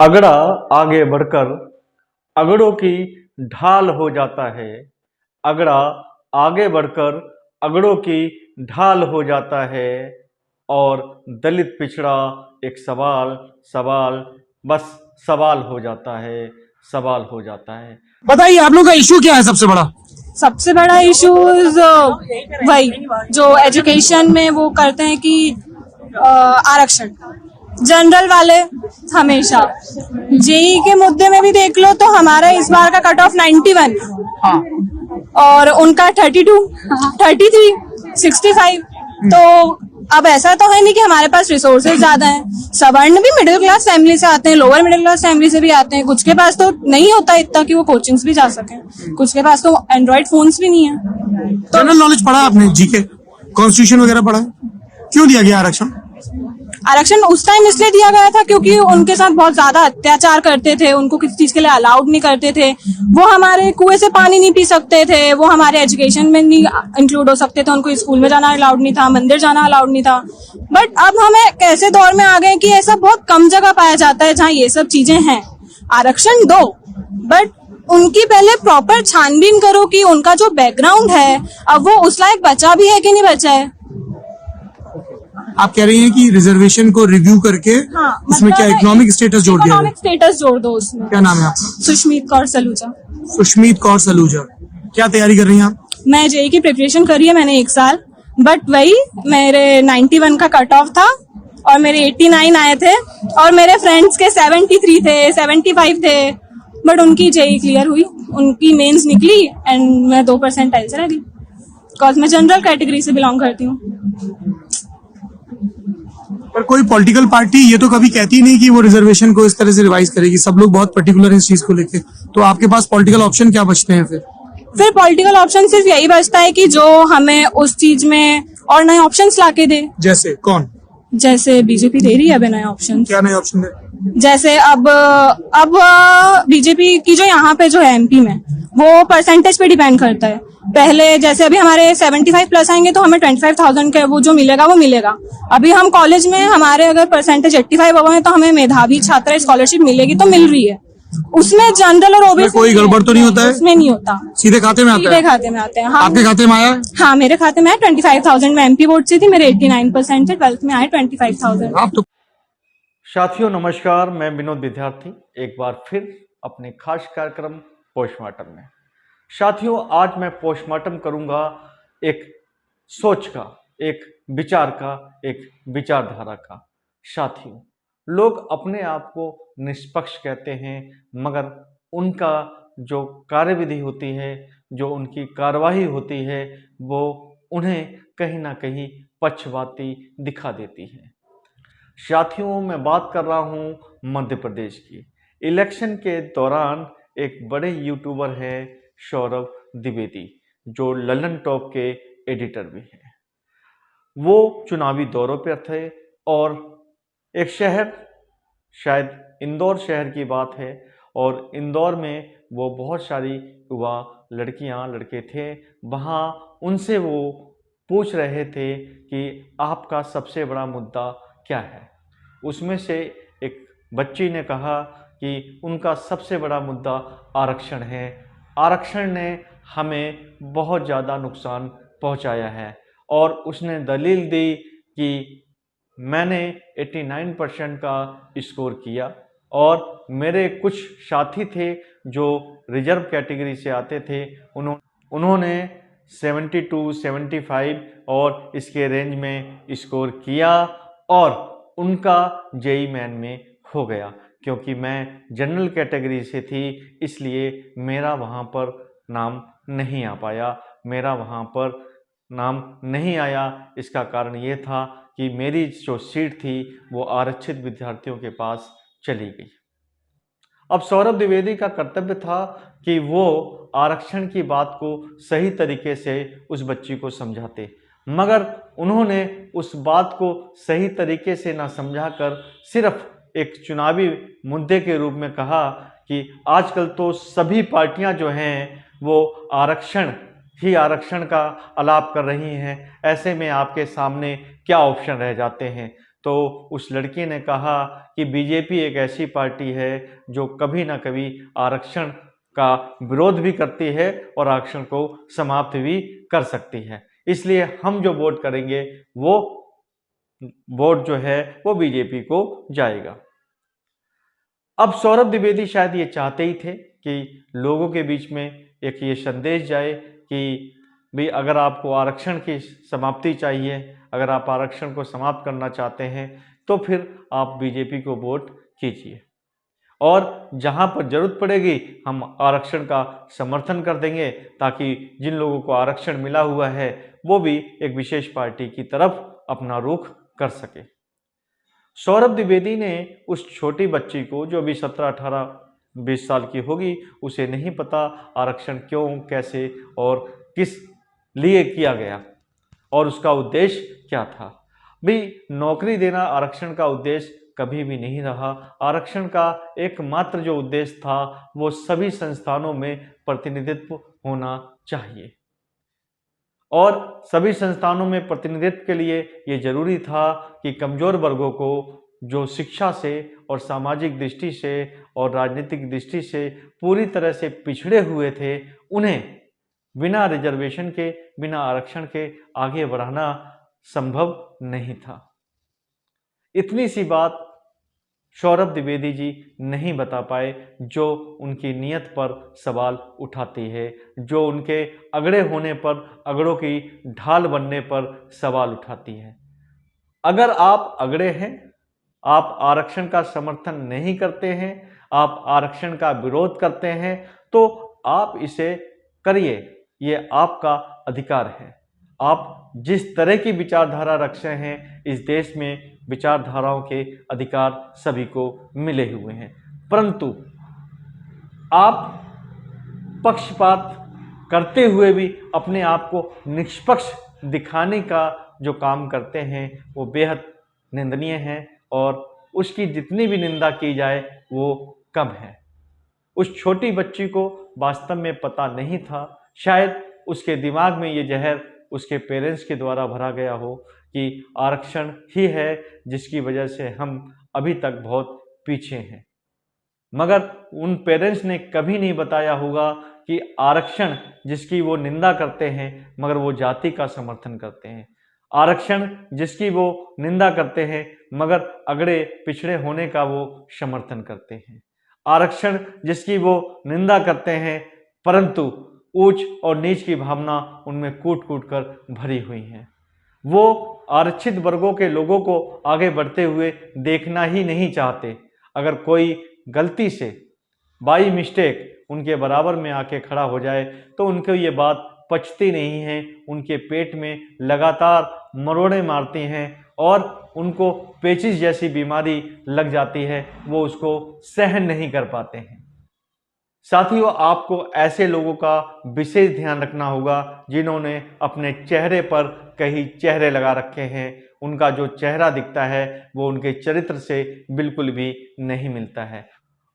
अगड़ा आगे बढ़कर अगड़ों की ढाल हो जाता है। अगड़ा आगे बढ़कर अगड़ों की ढाल हो जाता है और दलित पिछड़ा एक सवाल सवाल बस सवाल हो जाता है, सवाल हो जाता है। बताइए आप लोग का इशू क्या है सबसे बड़ा? सबसे बड़ा इश्यूज वही जो एजुकेशन में वो करते हैं कि आरक्षण जनरल वाले हमेशा जेई के मुद्दे में भी देख लो तो हमारा इस बार का कट ऑफ 91 और उनका 32, 33, 65। तो अब ऐसा तो है नहीं कि हमारे पास रिसोर्सेज ज्यादा हैं। सवर्ण भी मिडिल क्लास फैमिली से आते हैं, लोअर मिडिल क्लास फैमिली से भी आते हैं। कुछ के पास तो नहीं होता इतना कि वो कोचिंग्स भी जा सकें, कुछ के पास तो एंड्रॉइड फोन्स भी नहीं है। जनरल नॉलेज पढ़ा आपने? जीके, कॉन्स्टिट्यूशन वगैरह पढ़ा है? क्यों दिया गया आरक्षण? आरक्षण उस टाइम इसलिए दिया गया था क्योंकि उनके साथ बहुत ज्यादा अत्याचार करते थे, उनको किसी चीज के लिए अलाउड नहीं करते थे। वो हमारे कुएं से पानी नहीं पी सकते थे, वो हमारे एजुकेशन में नहीं इंक्लूड हो सकते थे, उनको स्कूल में जाना अलाउड नहीं था, मंदिर जाना अलाउड नहीं था। बट अब हमें कैसे दौर में आ गए कि ऐसा बहुत कम जगह पाया जाता है जहाँ ये सब चीजें हैं। आरक्षण दो, बट उनकी पहले प्रॉपर छानबीन करो कि उनका जो बैकग्राउंड है अब वो उस लायक बचा भी है कि नहीं बचा है। आप कह रही हैं कि रिजर्वेशन को रिव्यू करके उसमें क्या इकोनॉमिक स्टेटस जोड़ दिया जाए? इकोनॉमिक स्टेटस जोड़ दो उसमें। क्या नाम है आपका? सुष्मीत कौर सलूजा। सुष्मीत कौर सलूजा। क्या तैयारी कर रही हैं आप? मैं जेई की प्रिपरेशन करी है मैंने 1 साल, बट वही मेरे 91 का कट ऑफ था और मेरे 89 आए थे और मेरे फ्रेंड्स के 73 थे, 75 थे, बट उनकी जेई क्लियर हुई, उनकी मेंस निकली एंड मैं 2% से रह गई बिकॉज मैं जनरल कैटेगरी से बिलोंग करती हूँ। पर कोई पॉलिटिकल पार्टी ये तो कभी कहती नहीं कि वो रिजर्वेशन को इस तरह से रिवाइज करेगी। सब लोग बहुत पर्टिकुलर इस चीज को लेके। तो आपके पास पॉलिटिकल ऑप्शन क्या बचते हैं फिर पॉलिटिकल ऑप्शन सिर्फ यही बचता है कि जो हमें उस चीज में और नए ऑप्शंस लाके दे। जैसे कौन? जैसे बीजेपी दे रही है अभी नए ऑप्शन। क्या नए ऑप्शन दे? जैसे अब बीजेपी की जो यहाँ पे जो है एमपी में वो परसेंटेज पे डिपेंड करता है। पहले जैसे अभी हमारे 75 प्लस आएंगे तो हमें 25,000 का वो जो मिलेगा वो मिलेगा। अभी हम कॉलेज में हमारे अगर परसेंटेज 85 हुआ है तो हमें मेधावी छात्र स्कॉलरशिप मिलेगी तो मिल रही है। उसमें जनरल और ओबीसी कोई गड़बड़ तो नहीं होता है? उसमें नहीं होता, सीधे खाते में आता है? सीधे खाते में आते हैं। हाँ, आपके खाते में आया? हाँ मेरे खाते में 25,000 में एमपी बोर्ड से थी, मेरे 89% से 12th में आए 25,000। आप तो साथियों नमस्कार, मैं विनोद विद्यार्थी एक बार फिर अपने खास कार्यक्रम पोस्टमार्टम में। साथियों आज मैं पोस्टमार्टम करूंगा एक सोच का, एक विचार का, एक विचारधारा का। साथियों लोग अपने आप को निष्पक्ष कहते हैं, मगर उनका जो कार्यविधि होती है, जो उनकी कार्यवाही होती है, वो उन्हें कहीं ना कहीं पक्षपाती दिखा देती है। साथियों मैं बात कर रहा हूं मध्य प्रदेश की। इलेक्शन के दौरान एक बड़े यूट्यूबर हैं सौरभ द्विवेदी, जो ललन टॉप के एडिटर भी हैं। वो चुनावी दौरों पर थे और एक शहर, शायद इंदौर शहर की बात है, और इंदौर में वो बहुत सारी युवा लड़कियां लड़के थे। वहाँ उनसे वो पूछ रहे थे कि आपका सबसे बड़ा मुद्दा क्या है। उसमें से एक बच्ची ने कहा कि उनका सबसे बड़ा मुद्दा आरक्षण है। आरक्षण ने हमें बहुत ज़्यादा नुकसान पहुंचाया है, और उसने दलील दी कि मैंने 89% का स्कोर किया और मेरे कुछ साथी थे जो रिजर्व कैटेगरी से आते थे, उन्होंने 72, 75 और इसके रेंज में स्कोर किया और उनका जेई मेन में हो गया। क्योंकि मैं जनरल कैटेगरी से थी इसलिए मेरा वहाँ पर नाम नहीं आ पाया, मेरा वहाँ पर नाम नहीं आया। इसका कारण ये था कि मेरी जो सीट थी वो आरक्षित विद्यार्थियों के पास चली गई। अब सौरभ द्विवेदी का कर्तव्य था कि वो आरक्षण की बात को सही तरीके से उस बच्ची को समझाते, मगर उन्होंने उस बात को सही तरीके से ना समझाकर सिर्फ एक चुनावी मुद्दे के रूप में कहा कि आजकल तो सभी पार्टियां जो हैं वो आरक्षण का आलाप कर रही हैं, ऐसे में आपके सामने क्या ऑप्शन रह जाते हैं। तो उस लड़की ने कहा कि बीजेपी एक ऐसी पार्टी है जो कभी ना कभी आरक्षण का विरोध भी करती है और आरक्षण को समाप्त भी कर सकती है, इसलिए हम जो वोट करेंगे वो वोट जो है वो बीजेपी को जाएगा। अब सौरभ द्विवेदी शायद ये चाहते ही थे कि लोगों के बीच में एक ये संदेश जाए कि भाई अगर आपको आरक्षण की समाप्ति चाहिए, अगर आप आरक्षण को समाप्त करना चाहते हैं तो फिर आप बीजेपी को वोट कीजिए और जहां पर जरूरत पड़ेगी हम आरक्षण का समर्थन कर देंगे, ताकि जिन लोगों को आरक्षण मिला हुआ है वो भी एक विशेष पार्टी की तरफ अपना रुख कर सके। सौरभ द्विवेदी ने उस छोटी बच्ची को, जो अभी 17, 18, 20 साल की होगी, उसे नहीं पता आरक्षण क्यों, कैसे और किस लिए किया गया और उसका उद्देश्य क्या था। भाई नौकरी देना आरक्षण का उद्देश्य कभी भी नहीं रहा। आरक्षण का एकमात्र जो उद्देश्य था वो सभी संस्थानों में प्रतिनिधित्व होना चाहिए और सभी संस्थानों में प्रतिनिधित्व के लिए ये जरूरी था कि कमजोर वर्गों को, जो शिक्षा से और सामाजिक दृष्टि से और राजनीतिक दृष्टि से पूरी तरह से पिछड़े हुए थे, उन्हें बिना रिजर्वेशन के, बिना आरक्षण के आगे बढ़ाना संभव नहीं था। इतनी सी बात सौरभ द्विवेदी जी नहीं बता पाए, जो उनकी नीयत पर सवाल उठाती है, जो उनके अगड़े होने पर, अगड़ों की ढाल बनने पर सवाल उठाती है। अगर आप अगड़े हैं, आप आरक्षण का समर्थन नहीं करते हैं, आप आरक्षण का विरोध करते हैं, तो आप इसे करिए, ये आपका अधिकार है। आप जिस तरह की विचारधारा रखते हैं, इस देश में विचारधाराओं के अधिकार सभी को मिले हुए हैं, परंतु आप पक्षपात करते हुए भी अपने आप को निष्पक्ष दिखाने का जो काम करते हैं वो बेहद निंदनीय है और उसकी जितनी भी निंदा की जाए वो कम है। उस छोटी बच्ची को वास्तव में पता नहीं था, शायद उसके दिमाग में ये जहर उसके पेरेंट्स के द्वारा भरा गया हो कि आरक्षण ही है जिसकी वजह से हम अभी तक बहुत पीछे हैं, मगर उन पेरेंट्स ने कभी नहीं बताया होगा कि आरक्षण जिसकी वो निंदा करते हैं मगर वो जाति का समर्थन करते हैं, आरक्षण जिसकी वो निंदा करते हैं मगर अगड़े पिछड़े होने का वो समर्थन करते हैं, आरक्षण जिसकी वो निंदा करते हैं परंतु ऊंच और नीच की भावना उनमें कूट कूट कर भरी हुई है। वो आरक्षित वर्गों के लोगों को आगे बढ़ते हुए देखना ही नहीं चाहते। अगर कोई गलती से बाई मिस्टेक उनके बराबर में आके खड़ा हो जाए तो उनको ये बात पचती नहीं है, उनके पेट में लगातार मरोड़े मारती हैं और उनको पेचिश जैसी बीमारी लग जाती है, वो उसको सहन नहीं कर पाते हैं। साथियों, आपको ऐसे लोगों का विशेष ध्यान रखना होगा जिन्होंने अपने चेहरे पर कई चेहरे लगा रखे हैं। उनका जो चेहरा दिखता है वो उनके चरित्र से बिल्कुल भी नहीं मिलता है।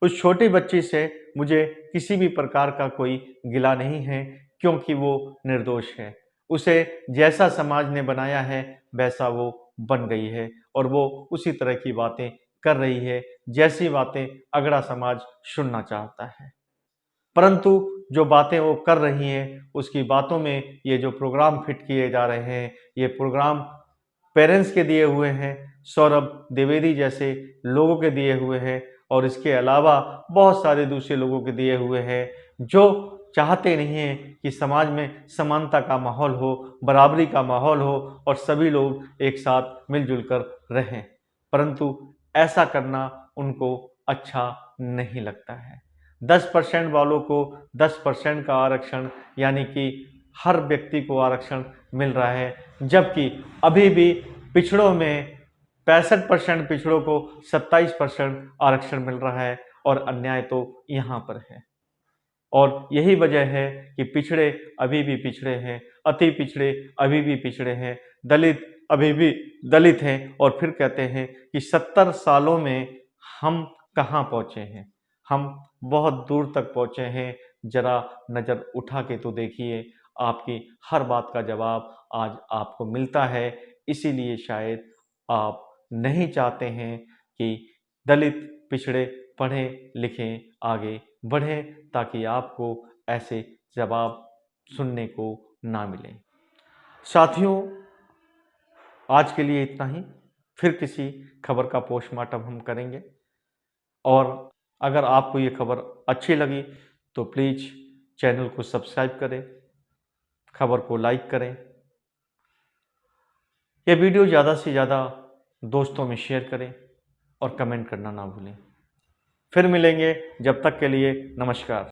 उस छोटी बच्ची से मुझे किसी भी प्रकार का कोई गिला नहीं है, क्योंकि वो निर्दोष है। उसे जैसा समाज ने बनाया है वैसा वो बन गई है और वो उसी तरह की बातें कर रही है जैसी बातें अगड़ा समाज सुनना चाहता है। परंतु जो बातें वो कर रही हैं उसकी बातों में ये जो प्रोग्राम फिट किए जा रहे हैं, ये प्रोग्राम पेरेंट्स के दिए हुए हैं, सौरभ द्विवेदी जैसे लोगों के दिए हुए हैं और इसके अलावा बहुत सारे दूसरे लोगों के दिए हुए हैं जो चाहते नहीं हैं कि समाज में समानता का माहौल हो, बराबरी का माहौल हो और सभी लोग एक साथ मिलजुल कर रहें, परंतु ऐसा करना उनको अच्छा नहीं लगता है। 10% वालों को 10% का आरक्षण यानी कि हर व्यक्ति को आरक्षण मिल रहा है, जबकि अभी भी पिछड़ों में 65% पिछड़ों को 27% आरक्षण मिल रहा है और अन्याय तो यहाँ पर है। और यही वजह है कि पिछड़े अभी भी पिछड़े हैं, अति पिछड़े अभी भी पिछड़े हैं, दलित अभी भी दलित हैं और फिर कहते हैं कि 70 सालों में हम कहाँ पहुँचे हैं, हम बहुत दूर तक पहुँचे हैं। जरा नज़र उठा के तो देखिए, आपकी हर बात का जवाब आज आपको मिलता है, इसीलिए शायद आप नहीं चाहते हैं कि दलित पिछड़े पढ़े लिखे आगे बढ़ें, ताकि आपको ऐसे जवाब सुनने को ना मिले। साथियों, आज के लिए इतना ही। फिर किसी खबर का पोस्टमार्टम हम करेंगे, और अगर आपको ये खबर अच्छी लगी तो प्लीज़ चैनल को सब्सक्राइब करें, खबर को लाइक करें, ये वीडियो ज़्यादा से ज़्यादा दोस्तों में शेयर करें और कमेंट करना ना भूलें। फिर मिलेंगे, जब तक के लिए नमस्कार।